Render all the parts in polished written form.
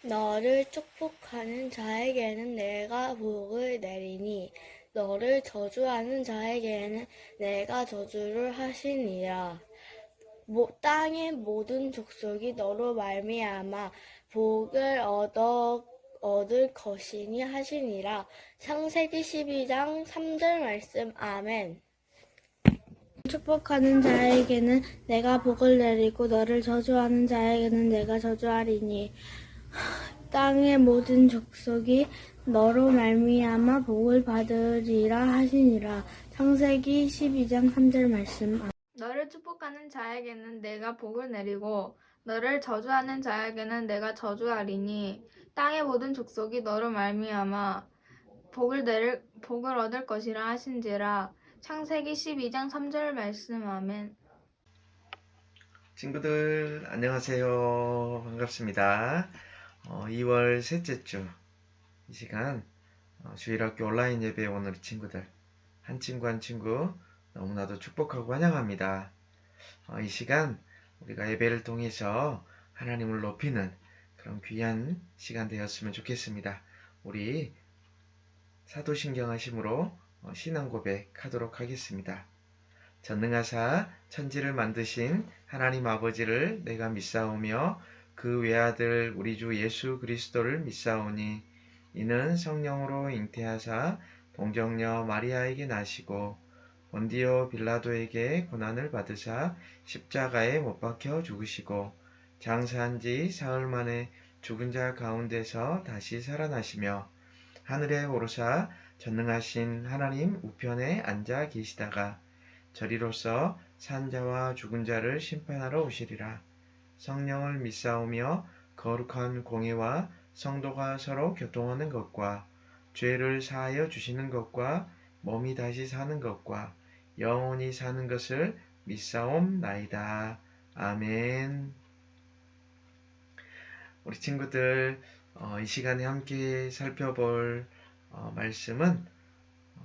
너를 축복하는 자에게는 내가 복을 내리니 너를 저주하는 자에게는 내가 저주를 하시니라. 땅의 모든 족속이 너로 말미암아 복을 얻을 것이니 하시니라. 창세기 12장 3절 말씀. 아멘. 축복하는 자에게는 내가 복을 내리고 너를 저주하는 자에게는 내가 저주하리니 땅의 모든 족속이 너로 말미암아 복을 받으리라 하시니라. 창세기 12장 3절 말씀. 너를 축복하는 자에게는 내가 복을 내리고 너를 저주하는 자에게는 내가 저주하리니 땅의 모든 족속이 너로 말미암아 복을 얻을 것이라 하신지라. 창세기 12장 3절 말씀. 아멘. 친구들 안녕하세요. 반갑습니다. 2월 셋째 주 이 시간 주일학교 온라인 예배에 온 우리 친구들 한 친구 한 친구 너무나도 축복하고 환영합니다. 이 시간 우리가 예배를 통해서 하나님을 높이는 그런 귀한 시간 되었으면 좋겠습니다. 우리 사도신경 하심으로 신앙 고백하도록 하겠습니다. 전능하사 천지를 만드신 하나님 아버지를 내가 믿사오며 그 외아들 우리 주 예수 그리스도를 믿사오니 이는 성령으로 잉태하사 동정녀 마리아에게 나시고 본디오 빌라도에게 고난을 받으사 십자가에 못 박혀 죽으시고 장사한 지 사흘 만에 죽은 자 가운데서 다시 살아나시며 하늘에 오르사 전능하신 하나님 우편에 앉아 계시다가 저리로서 산자와 죽은 자를 심판하러 오시리라. 성령을 믿사오며 거룩한 공예와 성도가 서로 교통하는 것과 죄를 사하여 주시는 것과 몸이 다시 사는 것과 영원히 사는 것을 믿사옵나이다. 아멘. 우리 친구들 이 시간에 함께 살펴볼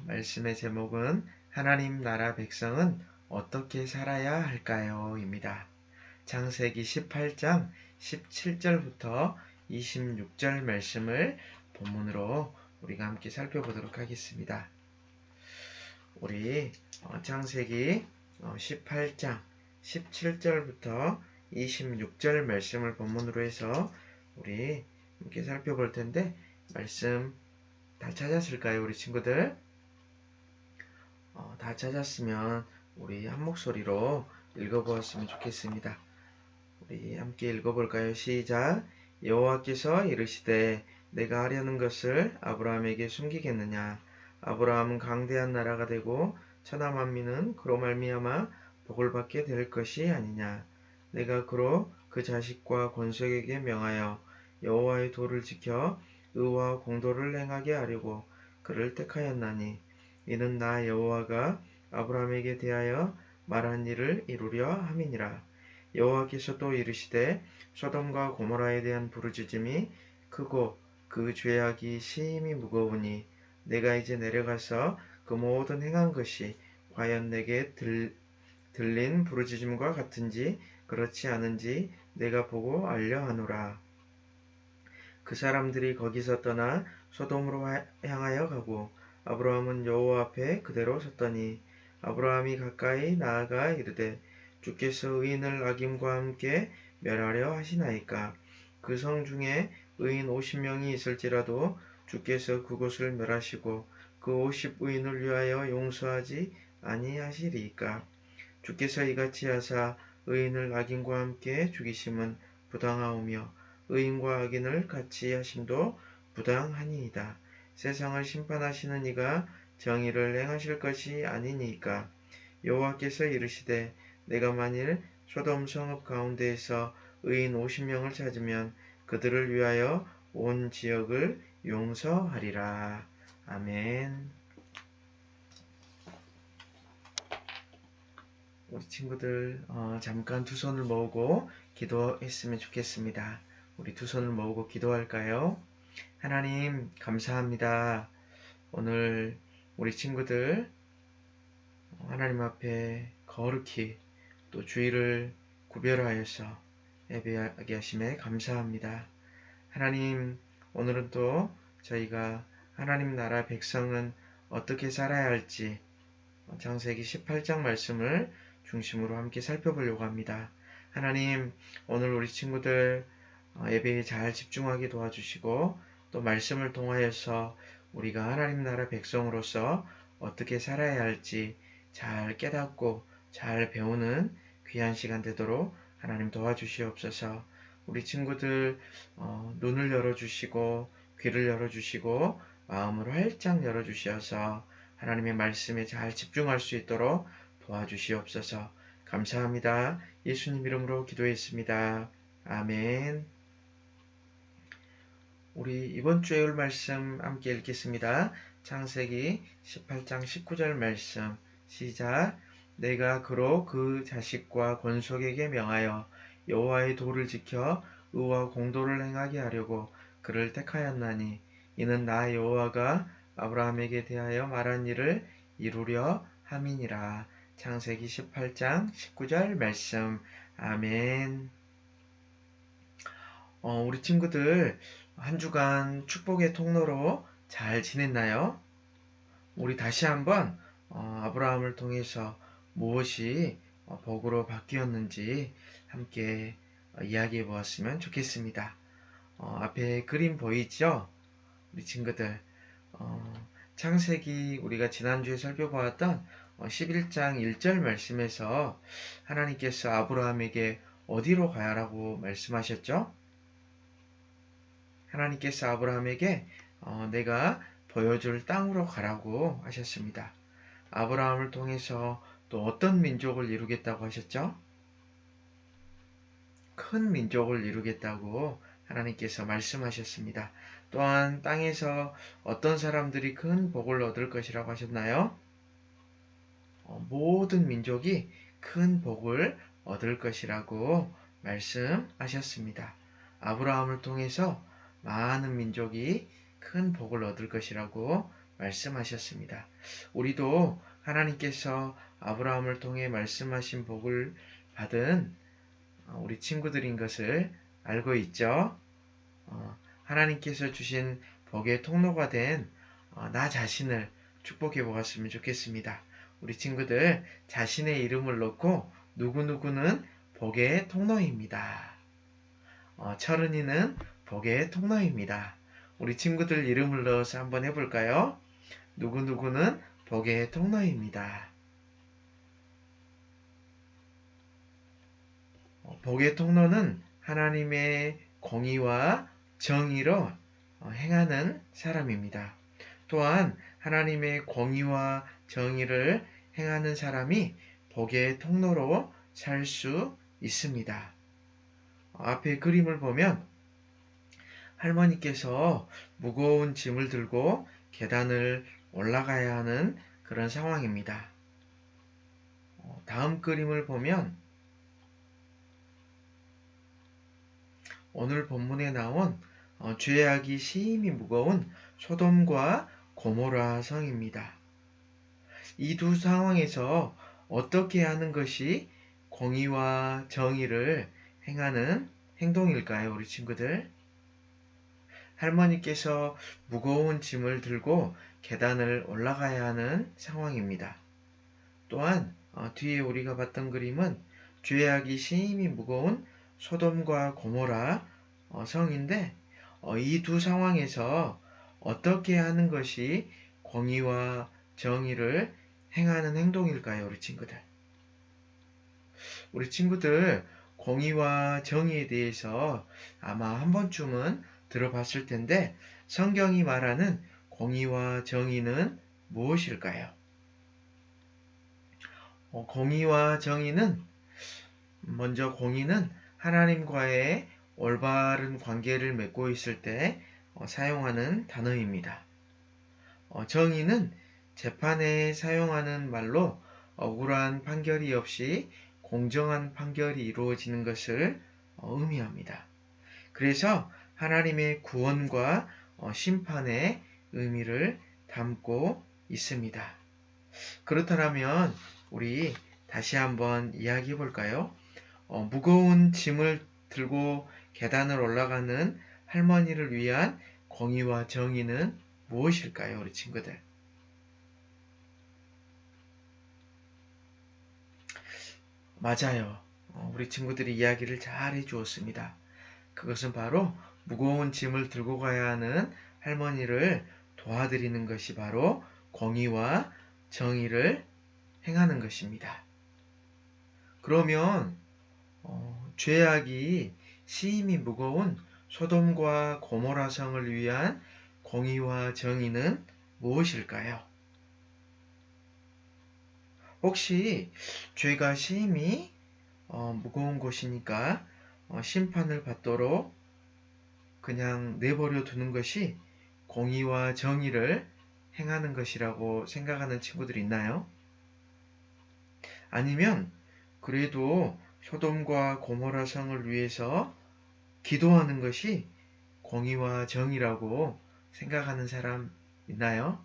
말씀의 제목은 하나님 나라 백성은 어떻게 살아야 할까요? 입니다. 창세기 18장 17절부터 26절 말씀을 본문으로 우리가 함께 살펴보도록 하겠습니다. 우리 창세기 18장 17절부터 26절 말씀을 본문으로 해서 우리 함께 살펴볼 텐데 말씀 다 찾았을까요? 우리 친구들? 다 찾았으면 우리 한 목소리로 읽어보았으면 좋겠습니다. 우리 함께 읽어볼까요? 시작! 여호와께서 이르시되 내가 하려는 것을 아브라함에게 숨기겠느냐? 아브라함은 강대한 나라가 되고 천하 만민은 그로 말미암아 복을 받게 될 것이 아니냐? 내가 그로 그 자식과 권속에게 명하여 여호와의 도를 지켜 의와 공도를 행하게 하려고 그를 택하였나니 이는 나 여호와가 아브라함에게 대하여 말한 일을 이루려 함이니라. 여호와께서 또 이르시되 소돔과 고모라에 대한 부르짖음이 크고 그 죄악이 심히 무거우니 내가 이제 내려가서 그 모든 행한 것이 과연 내게 들린 부르짖음과 같은지 그렇지 않은지 내가 보고 알려 하노라. 그 사람들이 거기서 떠나 소돔으로 향하여 가고 아브라함은 여호와 앞에 그대로 섰더니 아브라함이 가까이 나아가 이르되 주께서 의인을 악인과 함께 멸하려 하시나이까? 그 성 중에 의인 50명이 있을지라도 주께서 그곳을 멸하시고 그 50의인을 위하여 용서하지 아니하시리이까? 주께서 이같이 하사 의인을 악인과 함께 죽이심은 부당하오며 의인과 악인을 같이 하심도 부당하니이다. 세상을 심판하시는 이가 정의를 행하실 것이 아니니까. 여호와께서 이르시되 내가 만일 소돔 성읍 가운데에서 의인 50명을 찾으면 그들을 위하여 온 지역을 용서하리라. 아멘. 우리 친구들 잠깐 두 손을 모으고 기도했으면 좋겠습니다. 우리 두 손을 모으고 기도할까요? 하나님 감사합니다. 오늘 우리 친구들 하나님 앞에 거룩히 또 주의를 구별하여서 예배하게 하심에 감사합니다. 하나님, 오늘은 또 저희가 하나님 나라 백성은 어떻게 살아야 할지 창세기 18장 말씀을 중심으로 함께 살펴보려고 합니다. 하나님, 오늘 우리 친구들 예배에 잘 집중하게 도와주시고 또 말씀을 통하여서 우리가 하나님 나라 백성으로서 어떻게 살아야 할지 잘 깨닫고 잘 배우는 귀한 시간 되도록 하나님 도와주시옵소서. 우리 친구들 눈을 열어주시고 귀를 열어주시고 마음을 활짝 열어주셔서 하나님의 말씀에 잘 집중할 수 있도록 도와주시옵소서. 감사합니다. 예수님 이름으로 기도했습니다. 아멘. 우리 이번 주에 올 말씀 함께 읽겠습니다. 창세기 18장 19절 말씀 시작. 내가 그로 그 자식과 권속에게 명하여 여호와의 도를 지켜 의와 공도를 행하게 하려고 그를 택하였나니 이는 나 여호와가 아브라함에게 대하여 말한 일을 이루려 함이니라. 창세기 18장 19절 말씀. 아멘. 우리 친구들 한 주간 축복의 통로로 잘 지냈나요? 우리 다시 한번 아브라함을 통해서 무엇이 복으로 바뀌었는지 함께 이야기해 보았으면 좋겠습니다. 앞에 그림 보이죠? 우리 친구들 창세기 우리가 지난주에 살펴보았던 11장 1절 말씀에서 하나님께서 아브라함에게 어디로 가라고 말씀하셨죠? 하나님께서 아브라함에게 내가 보여줄 땅으로 가라고 하셨습니다. 아브라함을 통해서 또 어떤 민족을 이루겠다고 하셨죠? 큰 민족을 이루겠다고 하나님께서 말씀하셨습니다. 또한 땅에서 어떤 사람들이 큰 복을 얻을 것이라고 하셨나요? 모든 민족이 큰 복을 얻을 것이라고 말씀하셨습니다. 아브라함을 통해서 많은 민족이 큰 복을 얻을 것이라고 말씀하셨습니다. 우리도 하나님께서 아브라함을 통해 말씀하신 복을 받은 우리 친구들인 것을 알고 있죠? 하나님께서 주신 복의 통로가 된 나 자신을 축복해 보았으면 좋겠습니다. 우리 친구들 자신의 이름을 넣고 누구누구는 복의 통로입니다. 철은이는 복의 통로입니다. 우리 친구들 이름을 넣어서 한번 해볼까요? 누구누구는 복의 통로입니다. 복의 통로는 하나님의 공의와 정의로 행하는 사람입니다. 또한 하나님의 공의와 정의를 행하는 사람이 복의 통로로 살 수 있습니다. 앞에 그림을 보면 할머니께서 무거운 짐을 들고 계단을 올라가야 하는 그런 상황입니다. 다음 그림을 보면 오늘 본문에 나온 죄악이 심히 무거운 소돔과 고모라 성입니다. 이 두 상황에서 어떻게 하는 것이 공의와 정의를 행하는 행동일까요, 우리 친구들? 할머니께서 무거운 짐을 들고 계단을 올라가야 하는 상황입니다. 또한 뒤에 우리가 봤던 그림은 죄악이 심히 무거운 소돔과 고모라 성인데 이 두 상황에서 어떻게 하는 것이 공의와 정의를 행하는 행동일까요, 우리 친구들? 우리 친구들 공의와 정의에 대해서 아마 한 번쯤은 들어봤을 텐데 성경이 말하는 공의와 정의는 무엇일까요? 공의와 정의는 먼저 공의는 하나님과의 올바른 관계를 맺고 있을 때 사용하는 단어입니다. 정의는 재판에 사용하는 말로 억울한 판결이 없이 공정한 판결이 이루어지는 것을 의미합니다. 그래서 하나님의 구원과 심판의 의미를 담고 있습니다. 그렇다면 우리 다시 한번 이야기해 볼까요? 무거운 짐을 들고 계단을 올라가는 할머니를 위한 공의와 정의는 무엇일까요, 우리 친구들? 맞아요. 우리 친구들이 이야기를 잘 해주었습니다. 그것은 바로 무거운 짐을 들고 가야 하는 할머니를 도와드리는 것이 바로 공의와 정의를 행하는 것입니다. 그러면 죄악이 심히 무거운 소돔과 고모라 성을 위한 공의와 정의는 무엇일까요? 혹시 죄가 심히 무거운 것이니까 심판을 받도록 그냥 내버려 두는 것이 공의와 정의를 행하는 것이라고 생각하는 친구들이 있나요? 아니면 그래도 소돔과 고모라 성을 위해서 기도하는 것이 공의와 정의라고 생각하는 사람 있나요?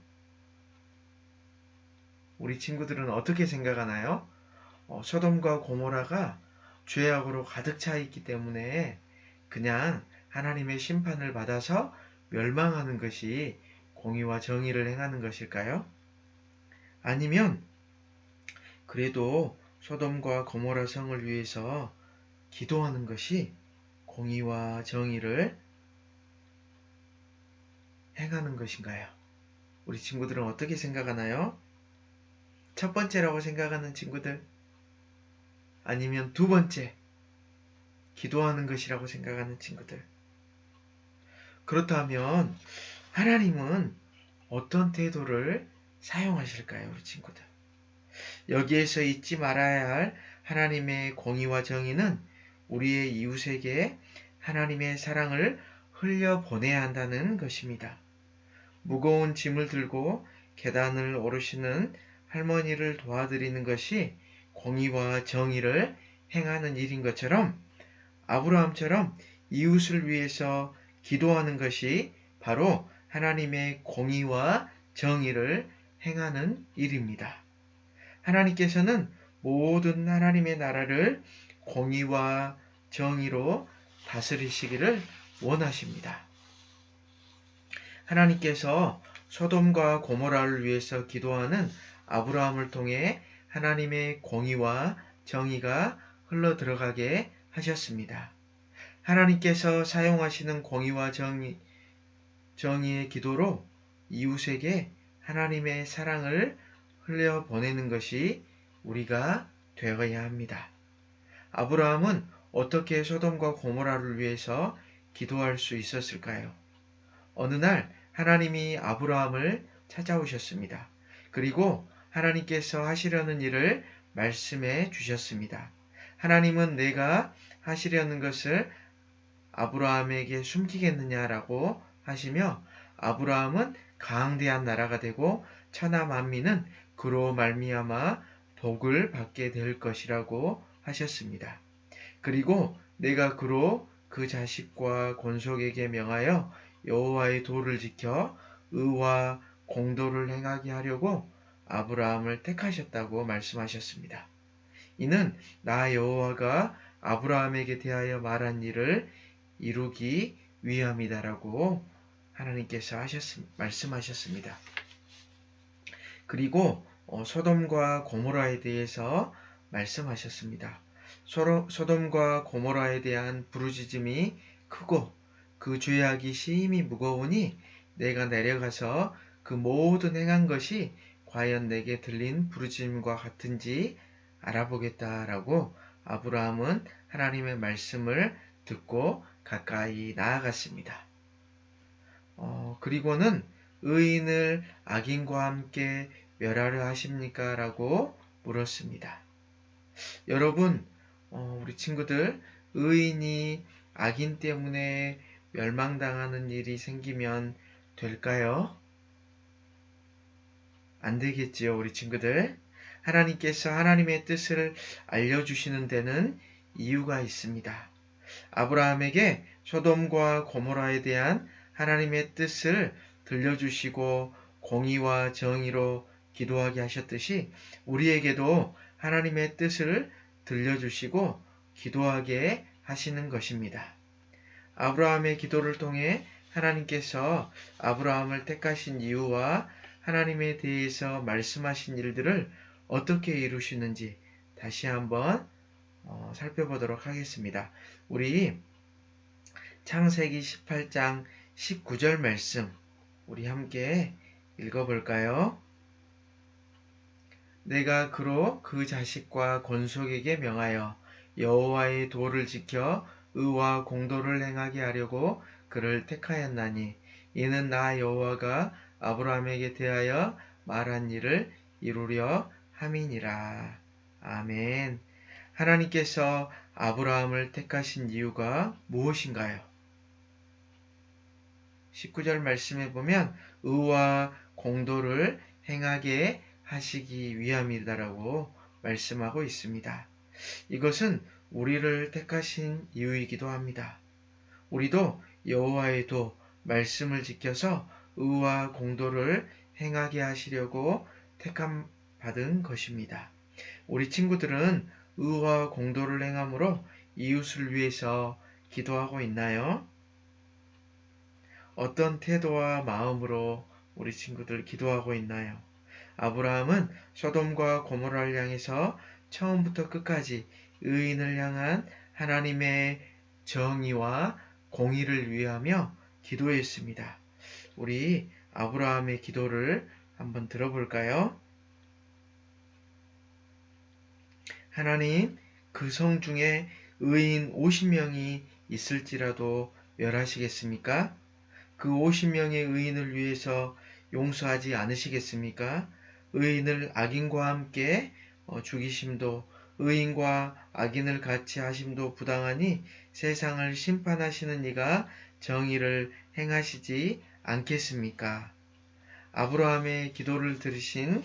우리 친구들은 어떻게 생각하나요? 소돔과 고모라가 죄악으로 가득 차 있기 때문에 그냥 하나님의 심판을 받아서 멸망하는 것이 공의와 정의를 행하는 것일까요? 아니면 그래도 소돔과 고모라 성을 위해서 기도하는 것이 공의와 정의를 행하는 것인가요? 우리 친구들은 어떻게 생각하나요? 첫 번째라고 생각하는 친구들, 아니면 두 번째, 기도하는 것이라고 생각하는 친구들. 그렇다면 하나님은 어떤 태도를 사용하실까요, 우리 친구들? 여기에서 잊지 말아야 할 하나님의 공의와 정의는 우리의 이웃에게 하나님의 사랑을 흘려보내야 한다는 것입니다. 무거운 짐을 들고 계단을 오르시는 할머니를 도와드리는 것이 공의와 정의를 행하는 일인 것처럼 아브라함처럼 이웃을 위해서 기도하는 것이 바로 하나님의 공의와 정의를 행하는 일입니다. 하나님께서는 모든 하나님의 나라를 공의와 정의로 다스리시기를 원하십니다. 하나님께서 소돔과 고모라를 위해서 기도하는 아브라함을 통해 하나님의 공의와 정의가 흘러 들어가게 하셨습니다. 하나님께서 사용하시는 공의와 정의의 기도로 이웃에게 하나님의 사랑을 흘려보내는 것이 우리가 되어야 합니다. 아브라함은 어떻게 소돔과 고모라를 위해서 기도할 수 있었을까요? 어느 날 하나님이 아브라함을 찾아오셨습니다. 그리고 하나님께서 하시려는 일을 말씀해 주셨습니다. 하나님은 내가 하시려는 것을 아브라함에게 숨기겠느냐라고 하시며 아브라함은 강대한 나라가 되고 천하 만민은 그로 말미암아 복을 받게 될 것이라고 하셨습니다. 그리고 내가 그로 그 자식과 권속에게 명하여 여호와의 도를 지켜 의와 공도를 행하게 하려고 아브라함을 택하셨다고 말씀하셨습니다. 이는 나 여호와가 아브라함에게 대하여 말한 일을 이루기 위함이다라고 하나님께서 말씀하셨습니다. 그리고 소돔과 고모라에 대해서 말씀하셨습니다. 소돔과 고모라에 대한 부르짖음이 크고 그 죄악이 심히 무거우니 내가 내려가서 그 모든 행한 것이 과연 내게 들린 부르짖음과 같은지 알아보겠다라고 아브라함은 하나님의 말씀을 듣고 가까이 나아갔습니다. 그리고는 의인을 악인과 함께 멸하려 하십니까? 라고 물었습니다. 여러분, 우리 친구들, 의인이 악인 때문에 멸망당하는 일이 생기면 될까요? 안 되겠지요, 우리 친구들. 하나님께서 하나님의 뜻을 알려주시는 데는 이유가 있습니다. 아브라함에게 소돔과 고모라에 대한 하나님의 뜻을 들려주시고 공의와 정의로 기도하게 하셨듯이 우리에게도 하나님의 뜻을 들려주시고 기도하게 하시는 것입니다. 아브라함의 기도를 통해 하나님께서 아브라함을 택하신 이유와 하나님에 대해서 말씀하신 일들을 어떻게 이루시는지 다시 한번 살펴보도록 하겠습니다. 우리 창세기 18장 19절 말씀 우리 함께 읽어볼까요? 내가 그로 그 자식과 권속에게 명하여 여호와의 도를 지켜 의와 공도를 행하게 하려고 그를 택하였나니 이는 나 여호와가 아브라함에게 대하여 말한 일을 이루려 함이니라. 아멘. 하나님께서 아브라함을 택하신 이유가 무엇인가요? 19절 말씀에 보면 의와 공도를 행하게 하시기 위함이다라고 말씀하고 있습니다. 이것은 우리를 택하신 이유이기도 합니다. 우리도 여호와의 도 말씀을 지켜서 의와 공도를 행하게 하시려고 택함 받은 것입니다. 우리 친구들은 의와 공도를 행함으로 이웃을 위해서 기도하고 있나요? 어떤 태도와 마음으로 우리 친구들 기도하고 있나요? 아브라함은 소돔과 고모라를 향해서 처음부터 끝까지 의인을 향한 하나님의 정의와 공의를 위하며 기도했습니다. 우리 아브라함의 기도를 한번 들어볼까요? 하나님, 그 성 중에 의인 50명이 있을지라도 멸하시겠습니까? 그 50명의 의인을 위해서 용서하지 않으시겠습니까? 의인을 악인과 함께 죽이심도 의인과 악인을 같이 하심도 부당하니 세상을 심판하시는 이가 정의를 행하시지 않겠습니까? 아브라함의 기도를 들으신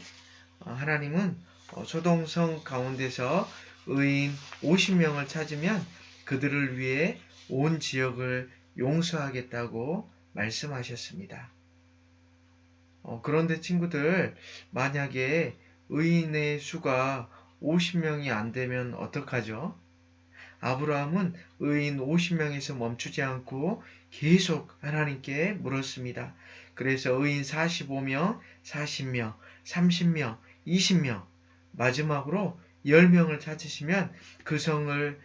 하나님은 소돔성 가운데서 의인 50명을 찾으면 그들을 위해 온 지역을 용서하겠다고 말씀하셨습니다. 그런데 친구들, 만약에 의인의 수가 50명이 안 되면 어떡하죠? 아브라함은 의인 50명에서 멈추지 않고 계속 하나님께 물었습니다. 그래서 의인 45명, 40명, 30명, 20명, 마지막으로 10명을 찾으시면 그 성을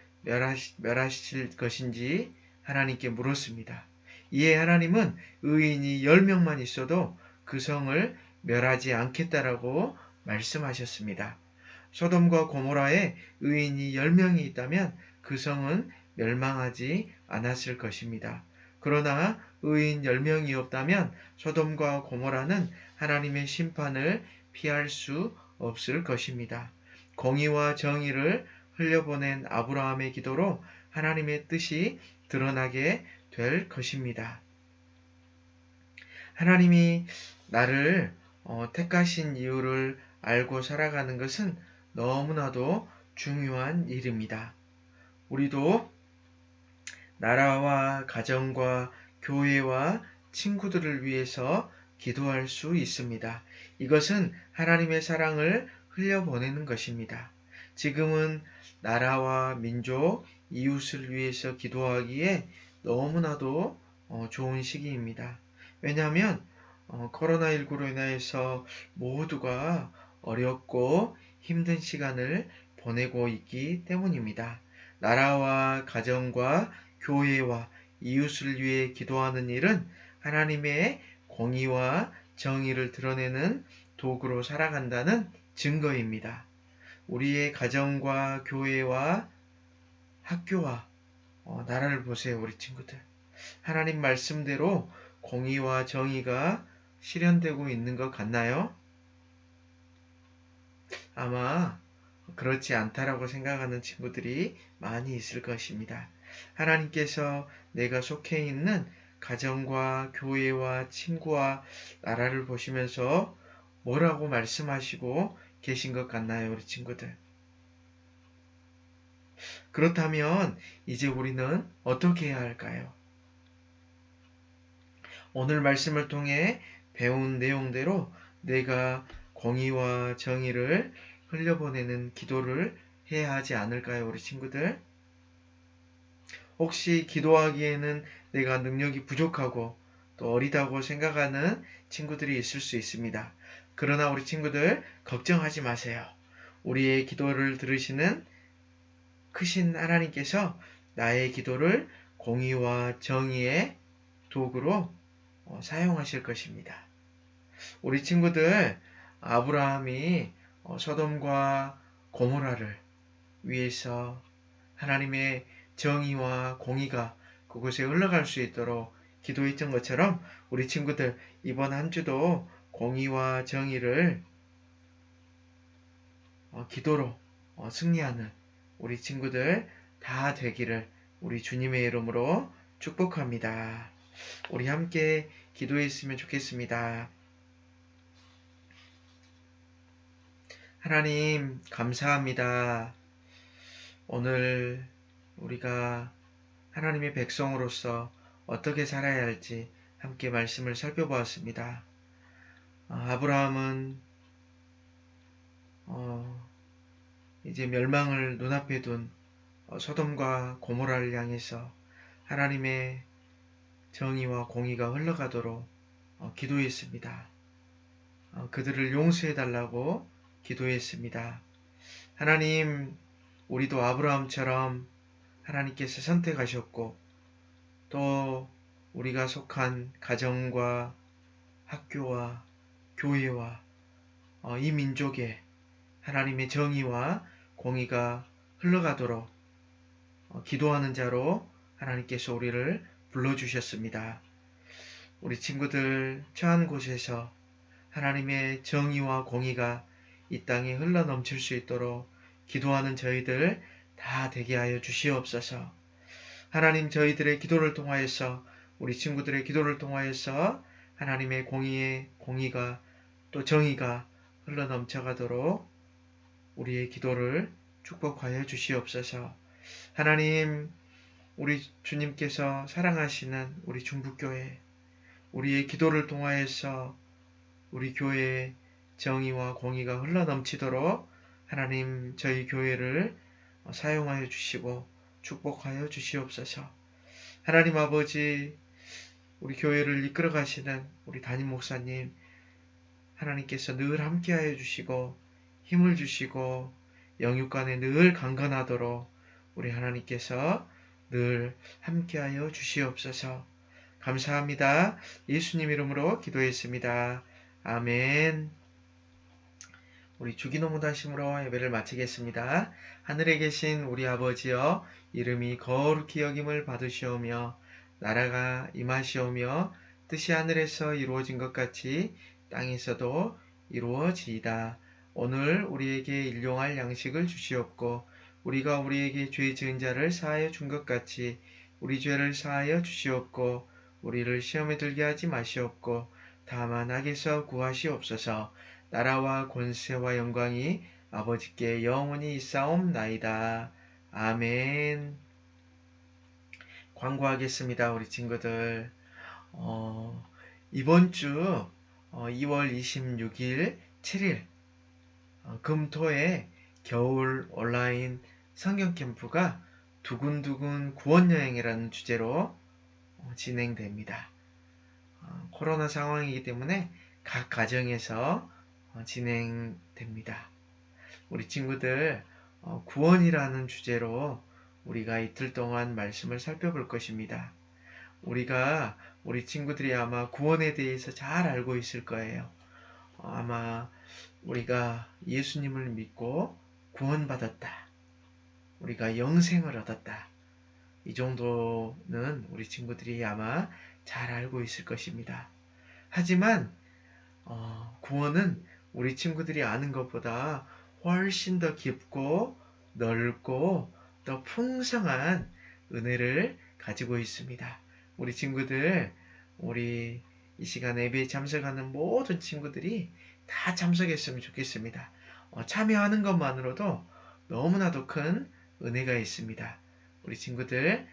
멸하실 것인지 하나님께 물었습니다. 이에 하나님은 의인이 10명만 있어도 그 성을 멸하지 않겠다라고 말씀하셨습니다. 소돔과 고모라에 의인이 10명이 있다면 그 성은 멸망하지 않았을 것입니다. 그러나 의인 10명이 없다면 소돔과 고모라는 하나님의 심판을 피할 수 없을 것입니다. 공의와 정의를 흘려보낸 아브라함의 기도로 하나님의 뜻이 드러나게 될 것입니다. 하나님이 나를 택하신 이유를 알고 살아가는 것은 너무나도 중요한 일입니다. 우리도 나라와 가정과 교회와 친구들을 위해서 기도할 수 있습니다. 이것은 하나님의 사랑을 흘려보내는 것입니다. 지금은 나라와 민족, 이웃을 위해서 기도하기에 너무나도 좋은 시기입니다. 왜냐하면 코로나19로 인해서 모두가 어렵고 힘든 시간을 보내고 있기 때문입니다. 나라와 가정과 교회와 이웃을 위해 기도하는 일은 하나님의 공의와 정의를 드러내는 도구로 살아간다는 증거입니다. 우리의 가정과 교회와 학교와 나라를 보세요, 우리 친구들. 하나님 말씀대로 공의와 정의가 실현되고 있는 것 같나요? 아마 그렇지 않다라고 생각하는 친구들이 많이 있을 것입니다. 하나님께서 내가 속해 있는 가정과 교회와 친구와 나라를 보시면서 뭐라고 말씀하시고 계신 것 같나요, 우리 친구들? 그렇다면 이제 우리는 어떻게 해야 할까요? 오늘 말씀을 통해 배운 내용대로 내가 공의와 정의를 흘려보내는 기도를 해야 하지 않을까요, 우리 친구들? 혹시 기도하기에는 내가 능력이 부족하고 또 어리다고 생각하는 친구들이 있을 수 있습니다. 그러나 우리 친구들 걱정하지 마세요. 우리의 기도를 들으시는 크신 하나님께서 나의 기도를 공의와 정의의 도구로 사용하실 것입니다. 우리 친구들 아브라함이 소돔과 고모라를 위해서 하나님의 정의와 공의가 그곳에 흘러갈 수 있도록 기도했던 것처럼 우리 친구들 이번 한 주도 공의와 정의를 기도로 승리하는 우리 친구들 다 되기를 우리 주님의 이름으로 축복합니다. 우리 함께 기도했으면 좋겠습니다. 하나님, 감사합니다. 오늘 우리가 하나님의 백성으로서 어떻게 살아야 할지 함께 말씀을 살펴보았습니다. 아브라함은 이제 멸망을 눈앞에 둔 소돔과 고모라를 향해서 하나님의 정의와 공의가 흘러가도록 기도했습니다. 그들을 용서해달라고 기도했습니다. 하나님, 우리도 아브라함처럼 하나님께서 선택하셨고 또 우리가 속한 가정과 학교와 교회와 이 민족에 하나님의 정의와 공의가 흘러가도록 기도하는 자로 하나님께서 우리를 불러주셨습니다. 우리 친구들 처한 곳에서 하나님의 정의와 공의가 이 땅에 흘러 넘칠 수 있도록 기도하는 저희들 다 되게 하여 주시옵소서. 하나님, 저희들의 기도를 통하여서 우리 친구들의 기도를 통하여서 하나님의 공의가 또 정의가 흘러 넘쳐가도록 우리의 기도를 축복하여 주시옵소서. 하나님, 우리 주님께서 사랑하시는 우리 중부교회, 우리의 기도를 통하여서 우리 교회의 정의와 공의가 흘러 넘치도록 하나님, 저희 교회를 사용하여 주시고 축복하여 주시옵소서. 하나님 아버지, 우리 교회를 이끌어 가시는 우리 담임 목사님, 하나님께서 늘 함께하여 주시고 힘을 주시고 영육간에 늘 강건하도록 우리 하나님께서 늘 함께하여 주시옵소서. 감사합니다. 예수님 이름으로 기도했습니다. 아멘. 우리 주기도문 다심으로 예배를 마치겠습니다. 하늘에 계신 우리 아버지여, 이름이 거룩히 여김을 받으시오며 나라가 임하시오며 뜻이 하늘에서 이루어진 것 같이 땅에서도 이루어지이다. 오늘 우리에게 일용할 양식을 주시옵고 우리가 우리에게 죄 지은 자를 사하여 준 것 같이 우리 죄를 사하여 주시옵고 우리를 시험에 들게 하지 마시옵고 다만 악에서 구하시옵소서. 나라와 권세와 영광이 아버지께 영원히 있사옵나이다. 아멘. 광고하겠습니다. 우리 친구들. 이번 주 2월 26일 7일 금토에 겨울 온라인 성경 캠프가 두근두근 구원여행이라는 주제로 진행됩니다. 코로나 상황이기 때문에 각 가정에서 진행됩니다. 우리 친구들 구원이라는 주제로 우리가 이틀 동안 말씀을 살펴볼 것입니다. 우리 친구들이 아마 구원에 대해서 잘 알고 있을 거예요. 아마 우리가 예수님을 믿고 구원받았다. 우리가 영생을 얻었다. 이 정도는 우리 친구들이 아마 잘 알고 있을 것입니다. 하지만 구원은 우리 친구들이 아는 것보다 훨씬 더 깊고 넓고 더 풍성한 은혜를 가지고 있습니다. 우리 친구들, 우리 이 시간 예배에 참석하는 모든 친구들이 다 참석했으면 좋겠습니다. 참여하는 것만으로도 너무나도 큰 은혜가 있습니다. 우리 친구들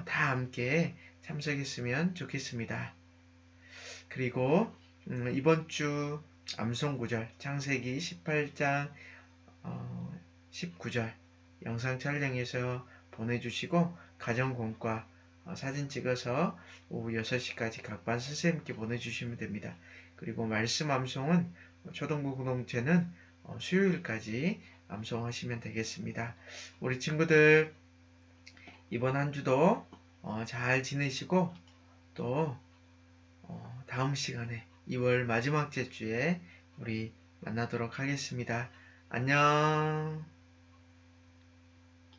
다 함께 참석했으면 좋겠습니다. 그리고 이번 주 암송구절 창세기 18장 19절 영상 촬영해서 보내주시고 가정공과 사진 찍어서 오후 6시까지 각 반 선생님께 보내주시면 됩니다. 그리고 말씀 암송은 초등부 공동체는 수요일까지 암송하시면 되겠습니다. 우리 친구들 이번 한 주도 잘 지내시고 또 다음 시간에 2월 마지막 주에 우리 만나도록 하겠습니다. 안녕.